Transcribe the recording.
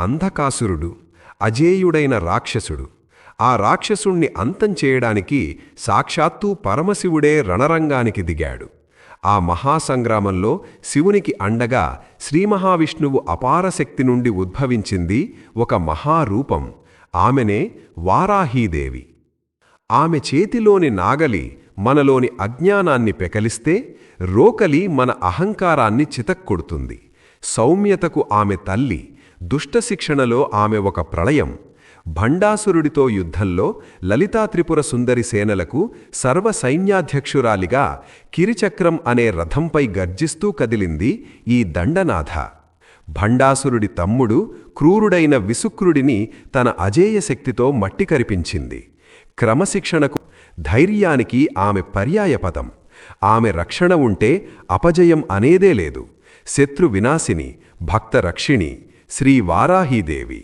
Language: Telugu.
అంధకాసురుడు, అజేయుడైన రాక్షసుడు. ఆ రాక్షసుణ్ణి అంతం చేయడానికి సాక్షాత్తూ పరమశివుడే రణరంగానికి దిగాడు. ఆ మహాసంగ్రామంలో శివునికి అండగా శ్రీమహావిష్ణువు అపారశక్తి నుండి ఉద్భవించింది ఒక మహారూపం. ఆమెనే వారాహీదేవి. ఆమె చేతిలోని నాగలి మనలోని అజ్ఞానాన్ని పెకలిస్తే, రోకలి మన అహంకారాన్ని చితక్కొడుతుంది. సౌమ్యతకు ఆమె తల్లి, దుష్టశిక్షణలో ఆమె ఒక ప్రళయం. భండాసురుడితో యుద్ధంలో లలితాత్రిపుర సుందరి సేనలకు సర్వసైన్యాధ్యక్షురాలిగా కిరిచక్రం అనే రథంపై గర్జిస్తూ కదిలింది ఈ దండనాథ. భండాసురుడి తమ్ముడు క్రూరుడైన విసుక్రుడిని తన అజేయ శక్తితో మట్టి కరిపించింది. క్రమశిక్షణకు, ధైర్యానికి ఆమె పర్యాయపదం. ఆమె రక్షణ ఉంటే అపజయం అనేదే లేదు. శత్రు వినాశిని, భక్త రక్షిణి శ్రీ వారాహీదేవి.